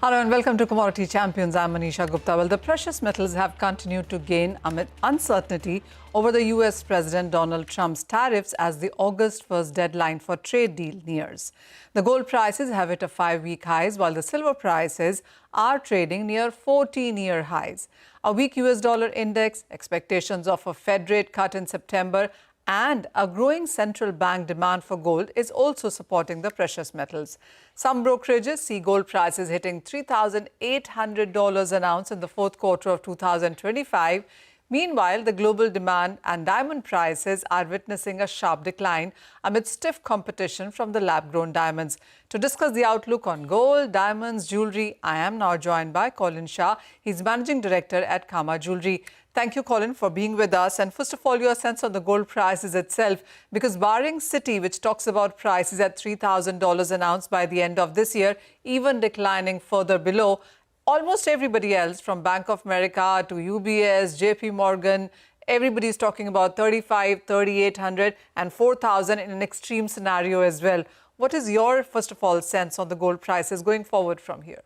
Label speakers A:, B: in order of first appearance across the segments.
A: Hello and welcome to Commodity Champions. I'm Manisha Gupta. Well, the precious metals have continued to gain amid uncertainty over the US President Donald Trump's tariffs as the August 1st deadline for trade deal nears. The gold prices have hit a 5-week highs, while the silver prices are trading near 14-year highs. A weak US dollar index, expectations of a Fed rate cut in September, and a growing central bank demand for gold is also supporting the precious metals. Some brokerages see gold prices hitting $3,800 an ounce in the fourth quarter of 2025. Meanwhile, the global demand and diamond prices are witnessing a sharp decline amid stiff competition from the lab-grown diamonds. To discuss the outlook on gold, diamonds, jewelry, I am now joined by Colin Shah. He's Managing Director at Kama Jewelry. Thank you, Colin, for being with us. And first of all, your sense on the gold prices itself, because barring Citi, which talks about prices at $3,000 an ounce by the end of this year, even declining further below, almost everybody else from Bank of America to UBS, JP Morgan, everybody's talking about 35, 3,800 and 4,000 in an extreme scenario as well. What is your, first of all, sense on the gold prices going forward from here?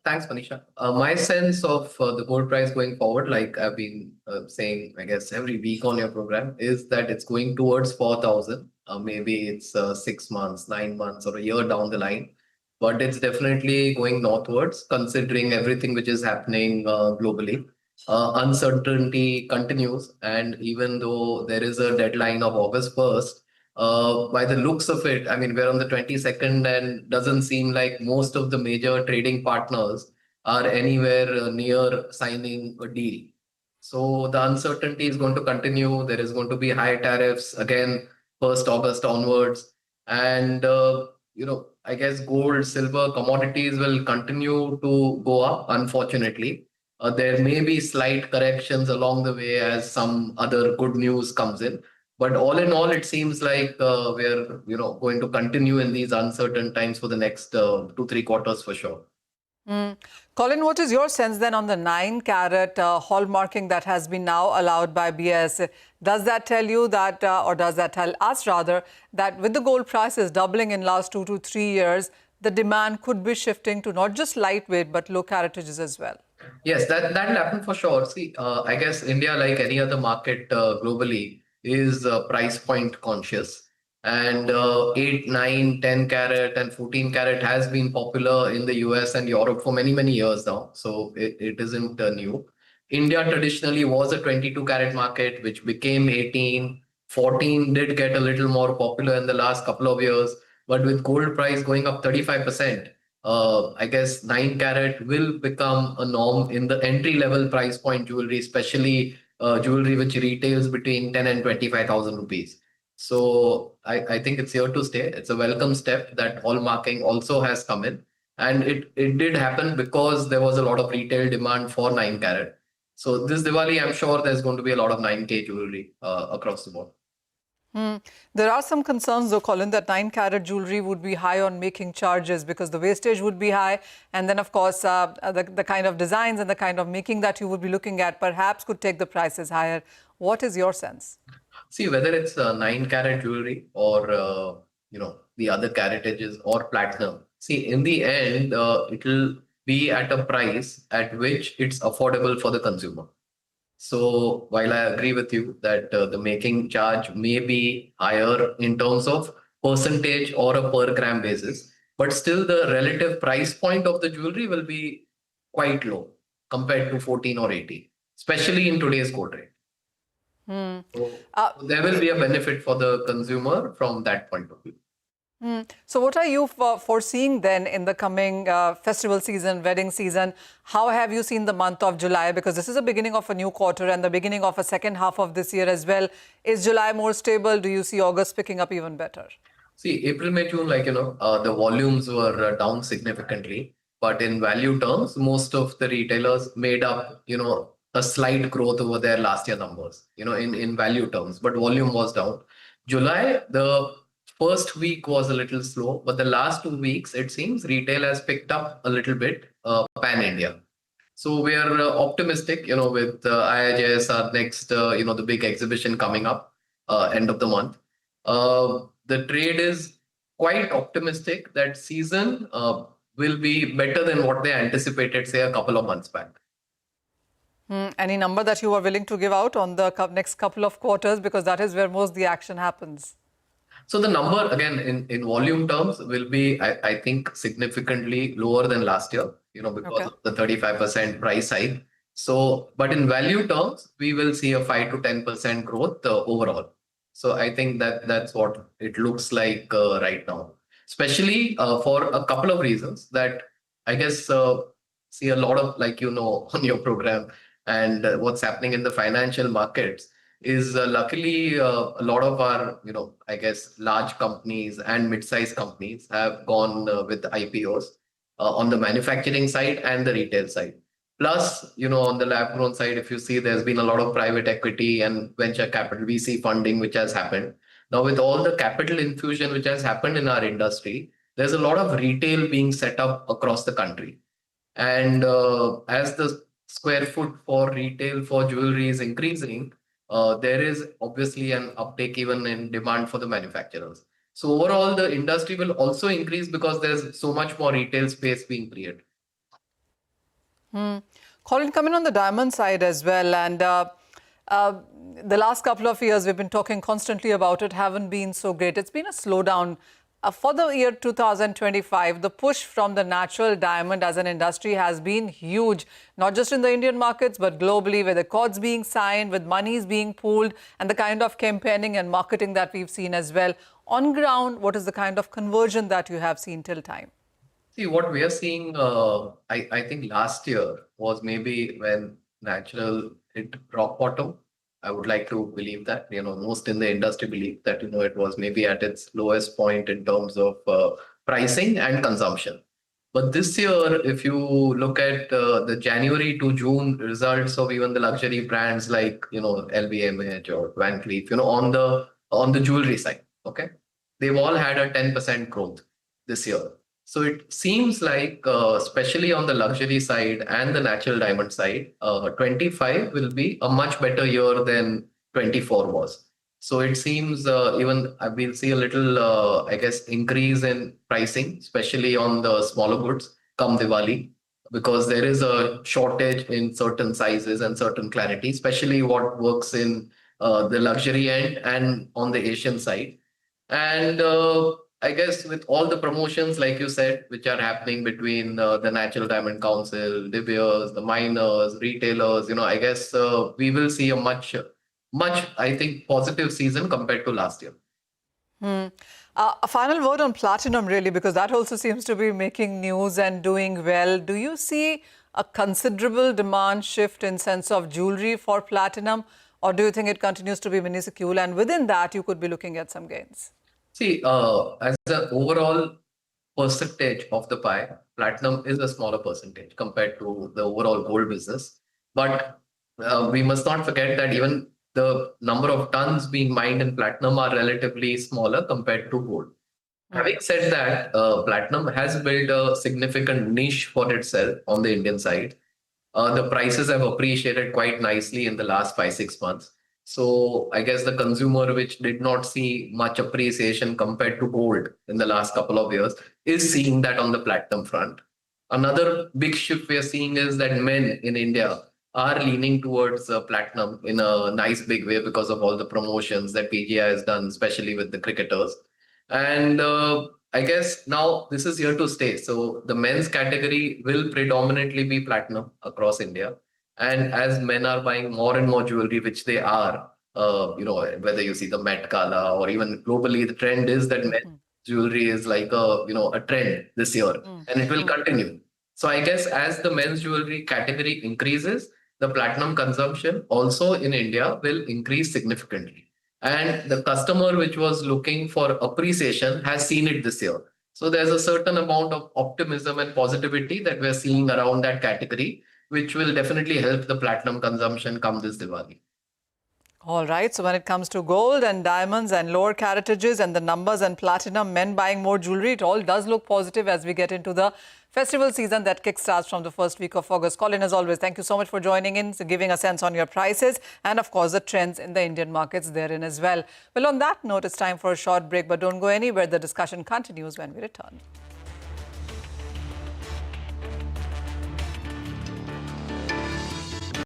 B: Thanks, Manisha. My sense of the gold price going forward, like I've been saying, I guess, every week on your program, is that it's going towards 4,000. Maybe it's 6 months, 9 months, or a year down the line. But it's definitely going northwards, considering everything which is happening globally. Uncertainty continues, and even though there is a deadline of August 1st, by the looks of it, I mean, we're on the 22nd and doesn't seem like most of the major trading partners are anywhere near signing a deal. So the uncertainty is going to continue. There is going to be high tariffs again, 1st August onwards. And, I guess gold, silver, commodities will continue to go up, unfortunately. There may be slight corrections along the way as some other good news comes in. But all in all, it seems like we're going to continue in these uncertain times for the next 2-3 quarters for sure.
A: Colin, what is your sense then on the 9-carat hallmarking that has been now allowed by BIS? Does that tell you that, or does that tell us rather, that with the gold prices doubling in last 2 to 3 years, the demand could be shifting to not just lightweight but low caratages as well?
B: Yes, that'll happen for sure. See, I guess India, like any other market globally, is price point conscious. And 8, 9, 10 carat and 14 carat has been popular in the US and Europe for many, many years now. So it isn't new. India traditionally was a 22 carat market, which became 18. 14 did get a little more popular in the last couple of years. But with gold price going up 35%, I guess 9 carat will become a norm in the entry level price point jewelry, especially jewelry which retails between 10 and 25,000 rupees. So I think it's here to stay. It's a welcome step that hallmarking also has come in. And it did happen because there was a lot of retail demand for 9 carat. So this Diwali, I'm sure there's going to be a lot of 9K jewelry across the board.
A: There are some concerns, though, Colin, that 9-carat jewelry would be high on making charges because the wastage would be high. And then, of course, the kind of designs and the kind of making that you would be looking at perhaps could take the prices higher. What is your sense?
B: See, whether it's 9-carat jewelry or, the other caratages or platinum. See, in the end, it'll be at a price at which it's affordable for the consumer. So while I agree with you that the making charge may be higher in terms of percentage or a per gram basis, but still the relative price point of the jewelry will be quite low compared to 14 or 18, especially in today's gold rate. So there will be a benefit for the consumer from that point of view.
A: So what are you foreseeing then in the coming festival season, wedding season? How have you seen the month of July? Because this is the beginning of a new quarter and the beginning of a second half of this year as well. Is July more stable? Do you see August picking up even better?
B: See, April, May, June, the volumes were down significantly. But in value terms, most of the retailers made up, a slight growth over their last year numbers, in value terms. But volume was down. July, the first week was a little slow, but the last 2 weeks, it seems retail has picked up a little bit pan-India. So we are optimistic, with IIJS, our next, the big exhibition coming up end of the month. The trade is quite optimistic that season will be better than what they anticipated, say, a couple of months back.
A: Any number that you are willing to give out on the next couple of quarters, because that is where most the action happens?
B: So the number, again, in volume terms, will be, I think, significantly lower than last year, because
A: Okay.
B: of the 35% price hike. So, but in value terms, we will see a 5 to 10% growth overall. So I think that's what it looks like right now, especially for a couple of reasons that I guess see a lot of, like, on your program, and what's happening in the financial markets is luckily a lot of our, I guess, large companies and mid-sized companies have gone with IPOs on the manufacturing side and the retail side. Plus, on the lab grown side, if you see, there's been a lot of private equity and venture capital, VC funding, which has happened. Now, with all the capital infusion which has happened in our industry, there's a lot of retail being set up across the country. And as the square foot for retail for jewelry is increasing, there is obviously an uptake even in demand for the manufacturers. So overall, the industry will also increase because there's so much more retail space being created.
A: Colin, coming on the diamond side as well, and the last couple of years we've been talking constantly about it, haven't been so great. It's been a slowdown. For the year 2025, the push from the natural diamond as an industry has been huge, not just in the Indian markets, but globally, with accords being signed, with monies being pooled, and the kind of campaigning and marketing that we've seen as well. On ground, what is the kind of conversion that you have seen till time?
B: See, what we are seeing, I think last year was maybe when natural hit rock bottom. I would like to believe that, most in the industry believe that, it was maybe at its lowest point in terms of pricing and consumption. But this year, if you look at the January to June results of even the luxury brands like, LVMH or Van Cleef, on the jewelry side, okay, they've all had a 10% growth this year. So it seems like, especially on the luxury side and the natural diamond side, 25 will be a much better year than 24 was. So it seems even we'll see a little, I guess, increase in pricing, especially on the smaller goods come Diwali, because there is a shortage in certain sizes and certain clarity, especially what works in the luxury end and on the Asian side. And I guess with all the promotions, like you said, which are happening between the Natural Diamond Council, De Beers, the miners, retailers, I guess we will see a much, I think, positive season compared to last year.
A: A final word on platinum, really, because that also seems to be making news and doing well. Do you see a considerable demand shift in sense of jewelry for platinum, or do you think it continues to be minuscule, and within that you could be looking at some gains?
B: See, as an overall percentage of the pie, platinum is a smaller percentage compared to the overall gold business. But we must not forget that even the number of tons being mined in platinum are relatively smaller compared to gold. Having said that, platinum has built a significant niche for itself on the Indian side. The prices have appreciated quite nicely in the last 5-6 months. So I guess the consumer, which did not see much appreciation compared to gold in the last couple of years, is seeing that on the platinum front. Another big shift we are seeing is that men in India are leaning towards platinum in a nice big way because of all the promotions that PGI has done, especially with the cricketers. And I guess now this is here to stay. So the men's category will predominantly be platinum across India. And as men are buying more and more jewelry, which they are, whether you see the Met Gala or even globally, the trend is that men's jewelry is like a trend this year, and it will continue. So I guess as the men's jewelry category increases, the platinum consumption also in India will increase significantly. And the customer which was looking for appreciation has seen it this year. So there's a certain amount of optimism and positivity that we're seeing around that category, which will definitely help the platinum consumption come this Diwali.
A: All right. So when it comes to gold and diamonds and lower caratages and the numbers and platinum, men buying more jewelry, it all does look positive as we get into the festival season that kickstarts from the first week of August. Colin, as always, thank you so much for joining in, giving a sense on your prices and, of course, the trends in the Indian markets therein as well. Well, on that note, it's time for a short break, but don't go anywhere. The discussion continues when we return.